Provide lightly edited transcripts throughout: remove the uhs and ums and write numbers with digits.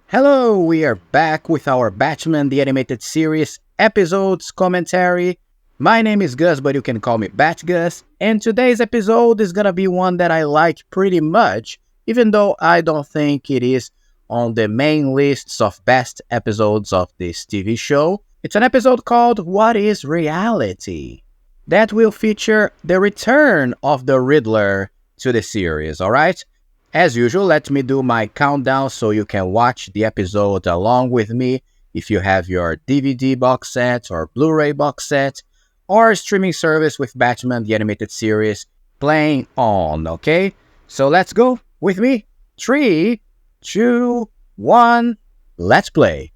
Hello, we are back with our Batman the Animated Series episodes commentary. My name is Gus, but you can call me BATGUS, and today's episode is gonna be one that I like pretty much, even though I don't think it is on the main lists of best episodes of this TV show. It's an episode called What is Reality? That will feature the return of the Riddler to the series, alright? As usual, let me do my countdown so you can watch the episode along with me if you have your DVD box set or Blu-ray box set or streaming service with Batman the Animated Series playing on, okay? So let's go with me. 3, 2, 1, let's play.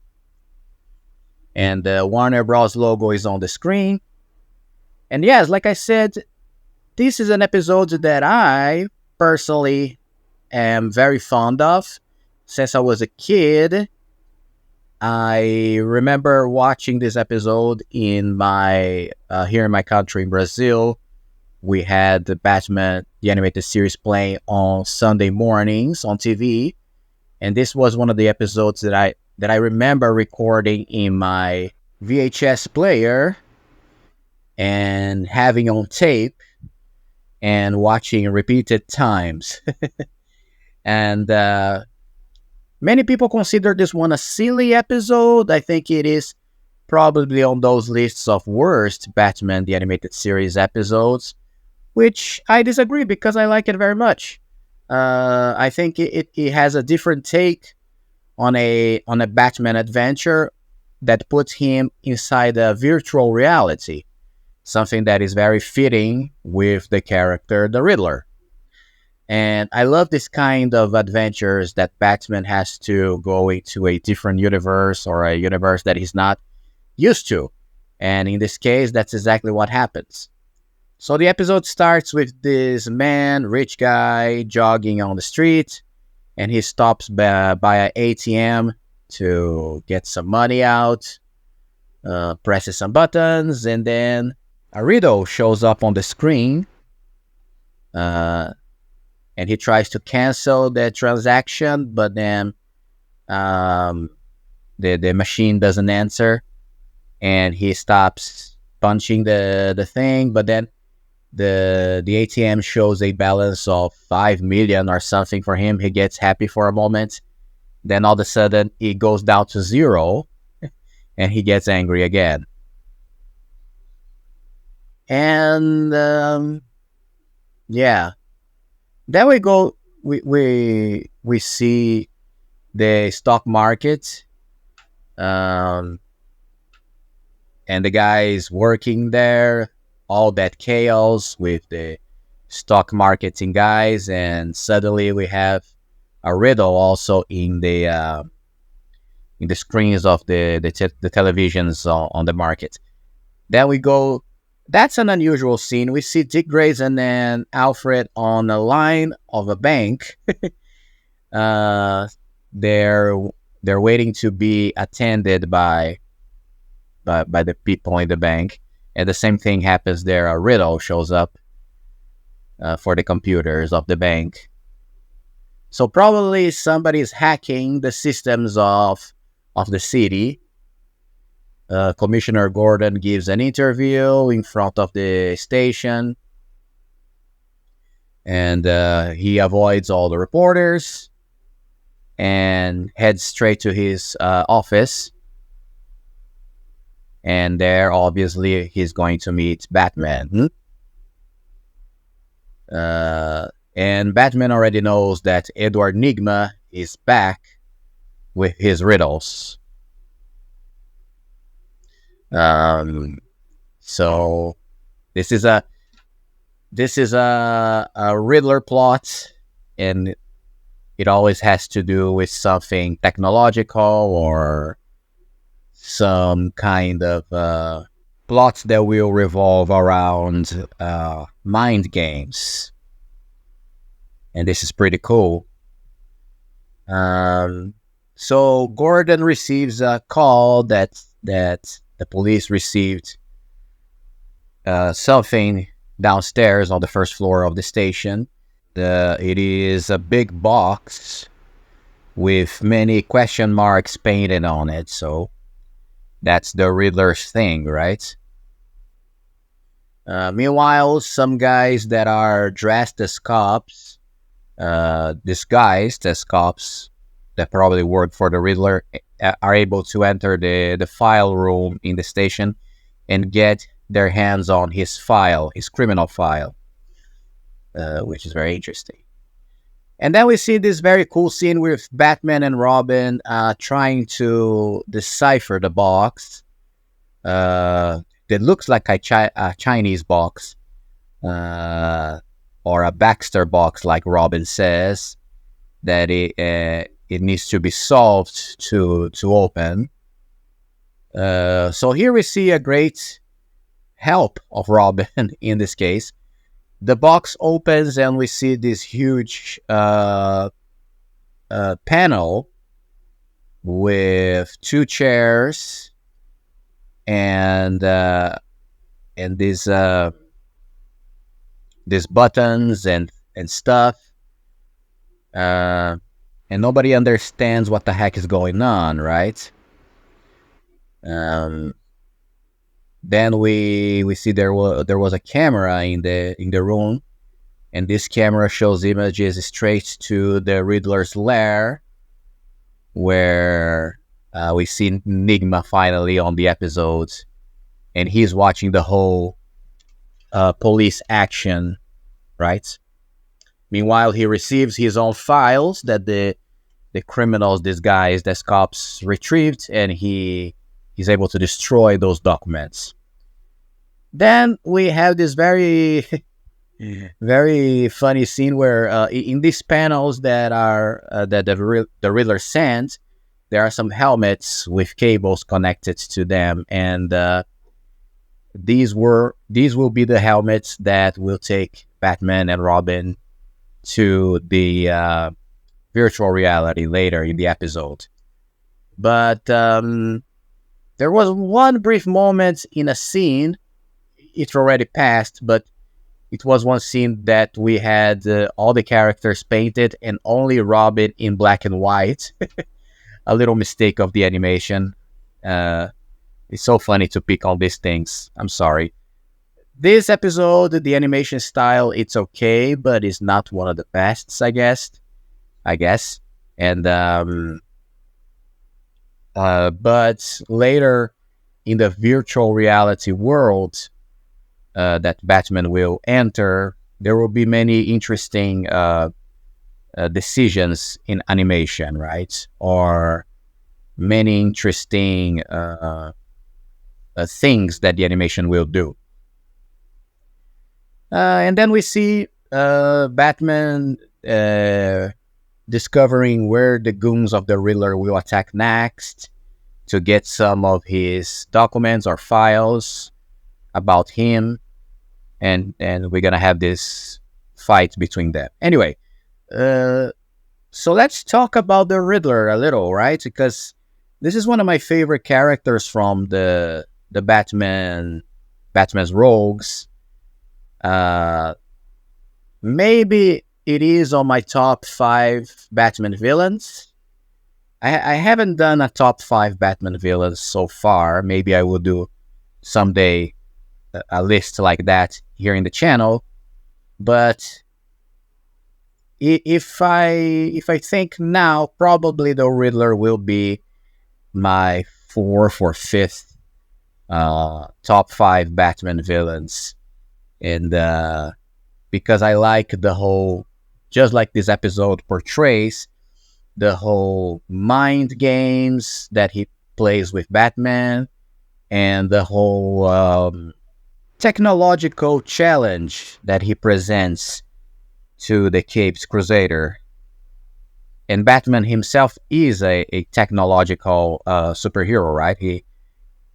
And the Warner Bros. Logo is on the screen. And yes, like I said, this is an episode that I personally am very fond of. Since I was a kid, I remember watching this episode in my here in my country in Brazil. We had the Batman the Animated Series playing on Sunday mornings on TV, and this was one of the episodes that I remember recording in my VHS player and having on tape and watching repeated times. And many people consider this one a silly episode. I think it is probably on those lists of worst Batman the Animated Series episodes, which I disagree because I like it very much. I think it has a different take on a Batman adventure that puts him inside a virtual reality, something that is very fitting with the character the Riddler. And I love this kind of adventures that Batman has to go into a different universe or a universe that he's not used to. And in this case, that's exactly what happens. So the episode starts with this man, rich guy, jogging on the street, and he stops by an ATM to get some money out, presses some buttons, and then a riddle shows up on the screen. And he tries to cancel the transaction, but then the machine doesn't answer, and he stops punching the thing. But then the ATM shows a balance of 5 million or something for him. He gets happy for a moment. Then all of a sudden, it goes down to 0, and he gets angry again. And yeah. Then we go. We see the stock market, and the guys working there. All that chaos with the stock marketing guys, and suddenly we have a riddle also in the screens of the televisions on the market. Then we go. That's an unusual scene. We see Dick Grayson and Alfred on a line of a bank. They're waiting to be attended by the people in the bank, and the same thing happens there. A riddle shows up for the computers of the bank. So probably somebody's hacking the systems of the city. Commissioner Gordon gives an interview in front of the station, and he avoids all the reporters and heads straight to his office. And there, obviously, he's going to meet Batman. And Batman already knows that Edward Nygma is back with his riddles. So this is a Riddler plot, and it always has to do with something technological or some kind of plots that will revolve around mind games, and this is pretty cool. So Gordon receives a call that the police received something downstairs on the first floor of the station. It is a big box with many question marks painted on it. So that's the Riddler's thing, right? Meanwhile, some guys that are dressed as cops, disguised as cops that probably work for the Riddler, are able to enter the file room in the station and get their hands on his file, his criminal file, which is very interesting. And then we see this very cool scene with Batman and Robin trying to decipher the box. That looks like a Chinese box, or a Baxter box, like Robin says, that it needs to be solved to open. So here we see a great help of Robin in this case. The box opens and we see this huge panel with two chairs and these buttons and stuff, and nobody understands what the heck is going on, right? Then we see there was a camera in the room, and this camera shows images straight to the Riddler's lair, where we see Nigma finally on the episode, and he's watching the whole police action, right? Meanwhile, he receives his own files that the criminals disguised as cops retrieved, and he's able to destroy those documents. Then we have this very very funny scene where in these panels that are that the Riddler sent, there are some helmets with cables connected to them, and these will be the helmets that will take Batman and Robin to the virtual reality later in the episode. But there was one brief moment in a scene. It already passed, but it was one scene that we had all the characters painted and only Robin in black and white. A little mistake of the animation. It's so funny to pick on these things. I'm sorry. This episode, the animation style, it's okay, but it's not one of the best, I guess. And but later in the virtual reality world that Batman will enter, there will be many interesting decisions in animation, right? Or many interesting things that the animation will do. And then we see Batman discovering where the goons of the Riddler will attack next to get some of his documents or files about him, and we're gonna have this fight between them. Anyway, so let's talk about the Riddler a little, right? Because this is one of my favorite characters from the Batman's rogues. Maybe it is on my top 5 Batman villains. I haven't done a top 5 Batman villains so far. Maybe I will do someday a list like that here in the channel. But if I think now, probably the Riddler will be my 4th or 5th top 5 Batman villains. And because I like the whole, just like this episode portrays, the whole mind games that he plays with Batman, and the whole technological challenge that he presents to the Caped Crusader. And Batman himself is a technological superhero, right? He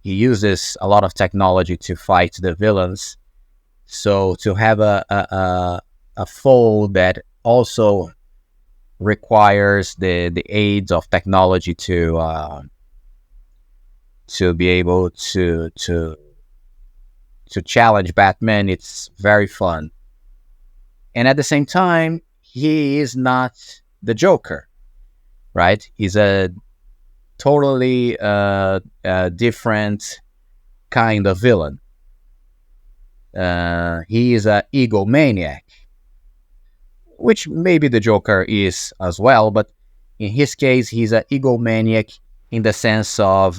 uses a lot of technology to fight the villains. So to have a foe that also requires the aids of technology to be able to challenge Batman, it's very fun. And at the same time, he is not the Joker, right? He's a totally different kind of villain. He is an egomaniac, which maybe the Joker is as well, but in his case, he's an egomaniac in the sense of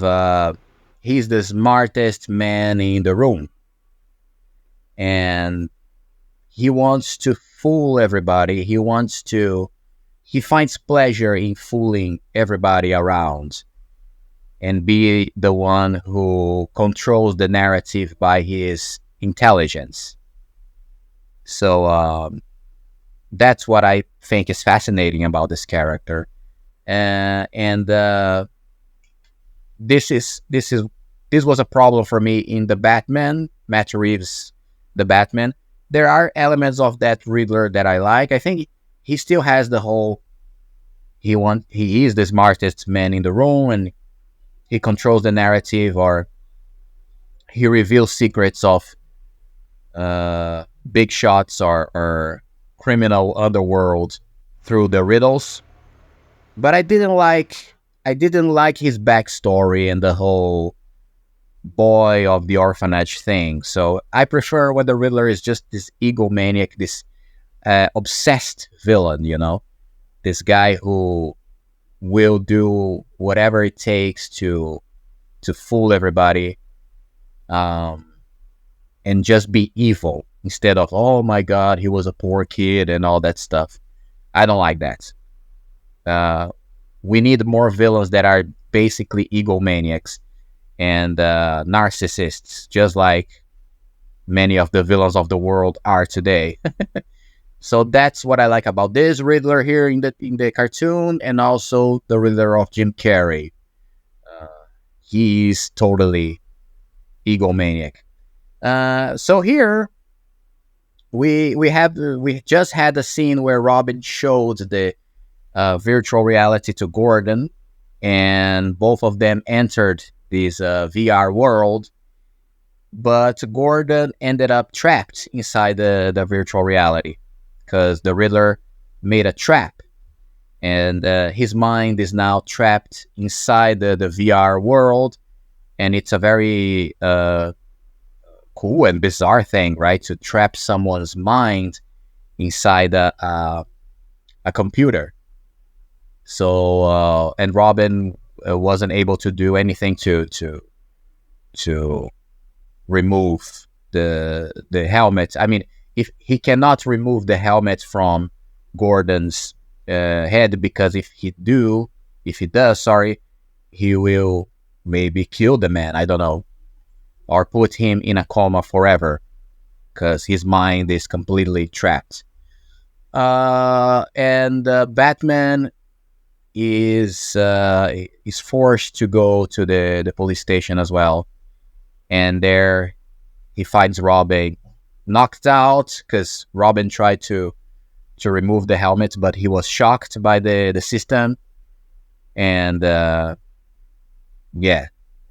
he's the smartest man in the room. And he wants to fool everybody. He finds pleasure in fooling everybody around and be the one who controls the narrative by his intelligence. So that's what I think is fascinating about this character. And this was a problem for me in the Batman, Matt Reeves, the Batman. There are elements of that Riddler that I like. I think he still has the whole he is the smartest man in the room, and he controls the narrative, or he reveals secrets of big shots or criminal underworld through the riddles. But I didn't like his backstory and the whole boy of the orphanage thing. So I prefer when the Riddler is just this egomaniac, this obsessed villain, this guy who will do whatever it takes to fool everybody, and just be evil instead of, oh my God, he was a poor kid and all that stuff. I don't like that. We need more villains that are basically egomaniacs and narcissists, just like many of the villains of the world are today. So that's what I like about this Riddler here in the cartoon, and also the Riddler of Jim Carrey. He's totally egomaniac. So here we just had a scene where Robin showed the virtual reality to Gordon, and both of them entered this VR world. But Gordon ended up trapped inside the virtual reality because the Riddler made a trap, and his mind is now trapped inside the VR world. And it's a very cool and bizarre thing, right? To trap someone's mind inside a computer. So and Robin wasn't able to do anything to remove the helmet. I mean, if he cannot remove the helmet from Gordon's head, because if he does, he will maybe kill the man. I don't know, or put him in a coma forever, because his mind is completely trapped. And Batman is forced to go to the police station as well, and there he finds Robin knocked out, because Robin tried to remove the helmet, but he was shocked by the system. And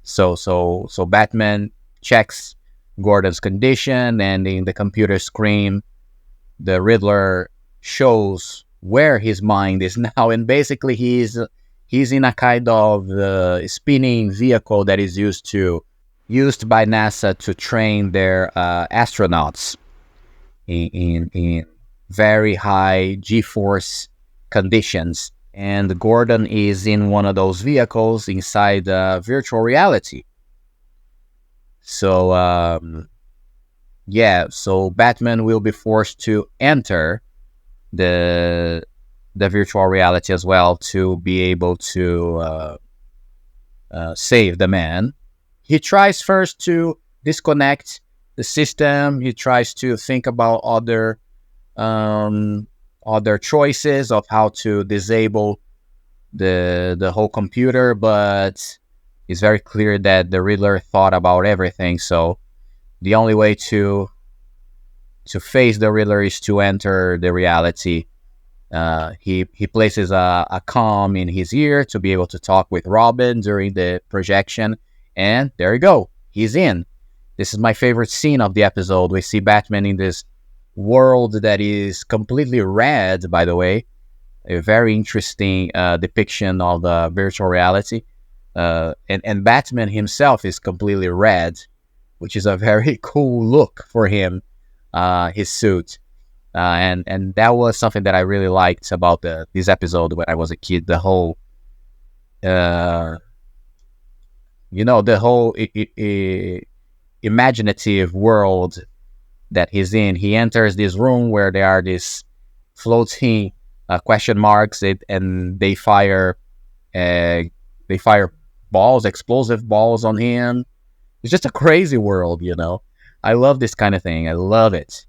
so Batman checks Gordon's condition, and in the computer screen, the Riddler shows where his mind is now, and basically he's in a kind of spinning vehicle that is used by NASA to train their astronauts in very high G-force conditions. And Gordon is in one of those vehicles inside virtual reality. So so Batman will be forced to enter the virtual reality as well to be able to save the man. He tries first to disconnect the system. He tries to think about other choices of how to disable the whole computer, but it's very clear that the Riddler thought about everything. So the only way to face the Riddler is to enter the reality. He places a comm in his ear to be able to talk with Robin during the projection, and there you go, he's in. This is my favorite scene of the episode. We see Batman in this world that is completely red, by the way. a very interesting depiction of virtual reality. And Batman himself is completely red, which is a very cool look for him, his suit. And that was something that I really liked about this episode when I was a kid. The whole, uh, the whole imaginative world that he's in. He enters this room where there are these floating question marks, and uh, they fire balls, explosive balls on him. It's just a crazy world. I love this kind of thing. I love it.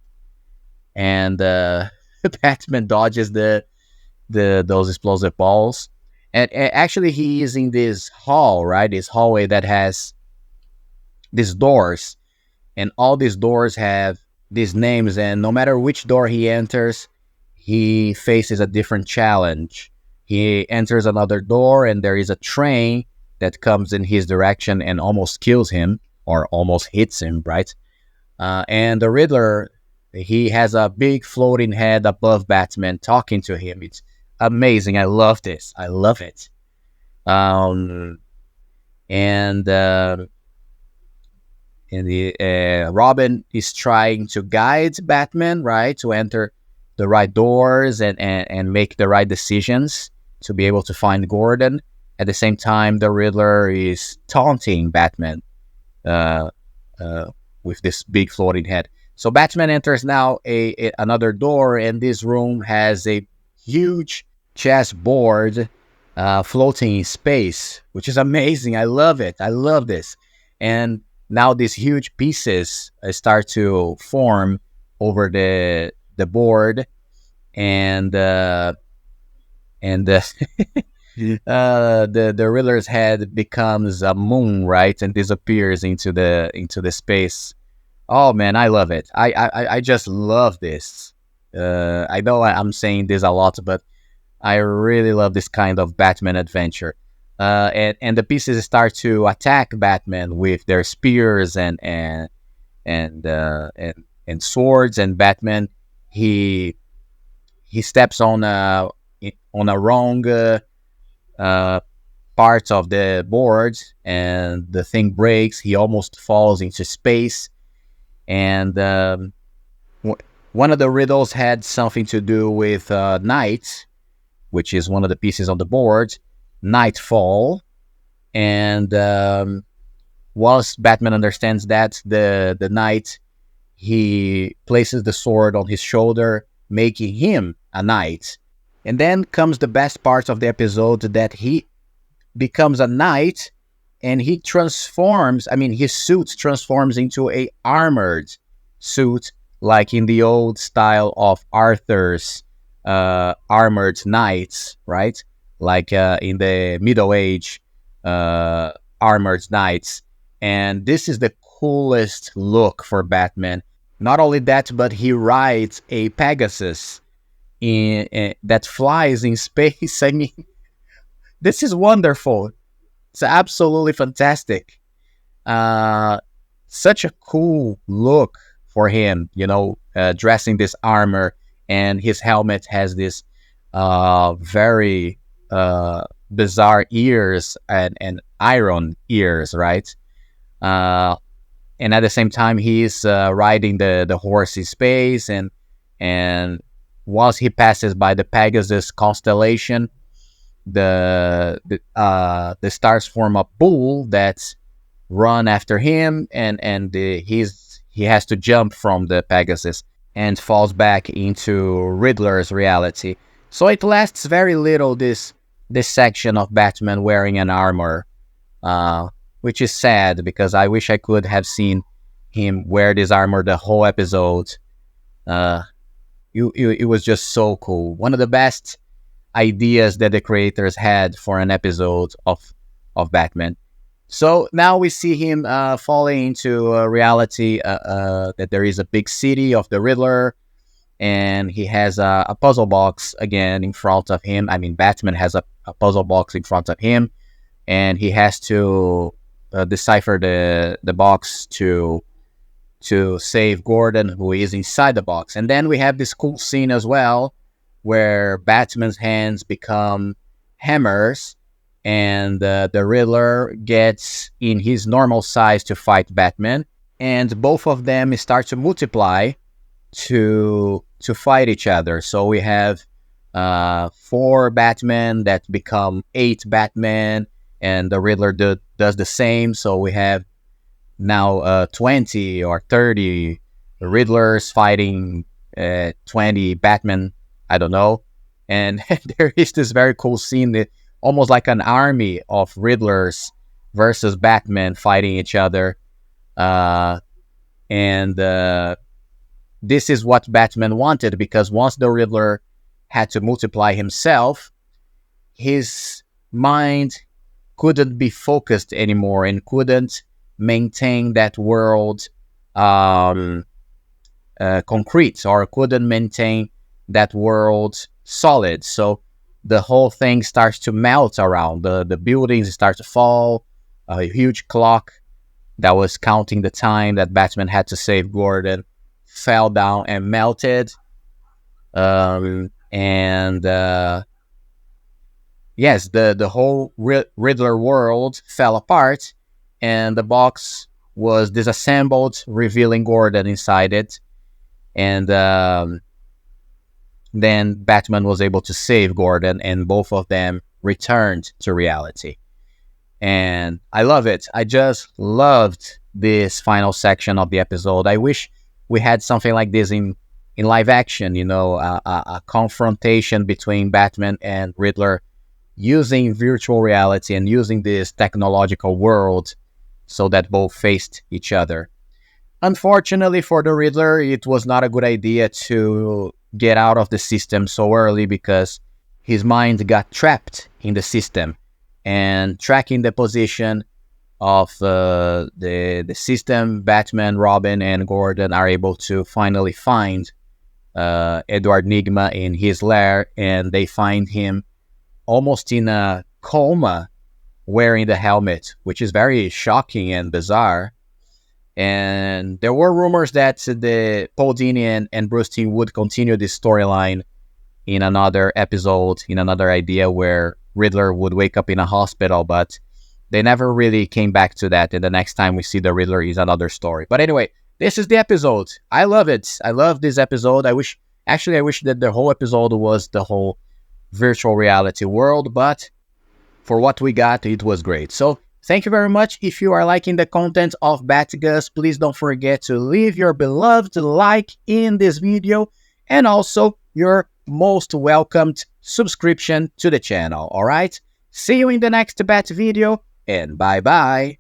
And Batman dodges the those explosive balls. And actually, he is in this hall, right? This hallway that has these doors, and all these doors have these names. And no matter which door he enters, he faces a different challenge. He enters another door, and there is a train that comes in his direction and almost kills him or almost hits him, right? And the Riddler, he has a big floating head above Batman talking to him. It's amazing. I love this. I love it. Um, and Robin is trying to guide Batman, right, to enter the right doors and make the right decisions to be able to find Gordon. At the same time, the Riddler is taunting Batman uh, uh, with this big floating head. So Batman enters now another door, and this room has a huge chessboard floating in space, which is amazing. I love it. I love this. And now these huge pieces start to form over the board, and the Riddler's head becomes a moon, right, and disappears into the space. Oh man, I love it. I just love this. I know I'm saying this a lot, but I really love this kind of Batman adventure. And the pieces start to attack Batman with their spears and swords, and Batman he steps on a wrong uh, part of the board, and the thing breaks. He almost falls into space, and one of the riddles had something to do with night, which is one of the pieces on the board, nightfall. And whilst Batman understands that, the knight, he places the sword on his shoulder, making him a knight. And then comes the best part of the episode, that he becomes a knight, and he transforms, his suit transforms into a armored suit, like in the old style of Arthur's armored knights, right? Like in the Middle Age armored knights. And this is the coolest look for Batman. Not only that, but he rides a Pegasus that flies in space. I mean, this is wonderful. It's absolutely fantastic. Uh, Such a cool look for him, dressing this armor, and his helmet has this very bizarre ears and iron ears, right? Uh, and at the same time, he's riding the horse in space, and once he passes by the Pegasus constellation, the stars form a bull that's run after him, and he has to jump from the Pegasus and falls back into Riddler's reality. So it lasts very little, this section of Batman wearing an armor, which is sad, because I wish I could have seen him wear this armor the whole episode. It was just so cool. One of the best ideas that the creators had for an episode of Batman. So now we see him falling into reality, that there is a big city of the Riddler, and he has a puzzle box again in front of him. Batman has a puzzle box in front of him, and he has to decipher the box to save Gordon, who is inside the box. And then we have this cool scene as well, where Batman's hands become hammers, and the Riddler gets in his normal size to fight Batman, and both of them start to multiply to fight each other. So we have 4 Batman that become 8 Batman, and the Riddler does the same. So we have now 20 or 30 Riddlers fighting 20 Batman. I don't know. And there is this very cool scene that almost like an army of Riddlers versus Batman fighting each other. And this is what Batman wanted, because once the Riddler had to multiply himself, his mind couldn't be focused anymore and couldn't maintain that world concrete, or couldn't maintain that world solid. So the whole thing starts to melt around. The buildings start to fall. A huge clock that was counting the time that Batman had to save Gordon fell down and melted. Yes, the whole Riddler world fell apart, and the box was disassembled, revealing Gordon inside it. And then Batman was able to save Gordon, and both of them returned to reality. And I love it. I just loved this final section of the episode. I wish we had something like this in live action, a confrontation between Batman and Riddler using virtual reality and using this technological world so that both faced each other. Unfortunately for the Riddler, it was not a good idea to get out of the system so early, because his mind got trapped in the system. And tracking the position of the system, Batman, Robin, and Gordon are able to finally find Edward Nygma in his lair, and they find him almost in a coma, wearing the helmet, which is very shocking and bizarre. And there were rumors that the Paul Dini and Bruce Timm would continue this storyline in another episode, in another idea where Riddler would wake up in a hospital, but they never really came back to that. And the next time we see the Riddler is another story. But anyway, this is the episode. I love it. I love this episode. I wish that the whole episode was the whole virtual reality world, but for what we got, it was great. So thank you very much. If you are liking the content of BATGUS, please don't forget to leave your beloved like in this video, and also your most welcomed subscription to the channel. All right, see you in the next Bat video, and bye bye.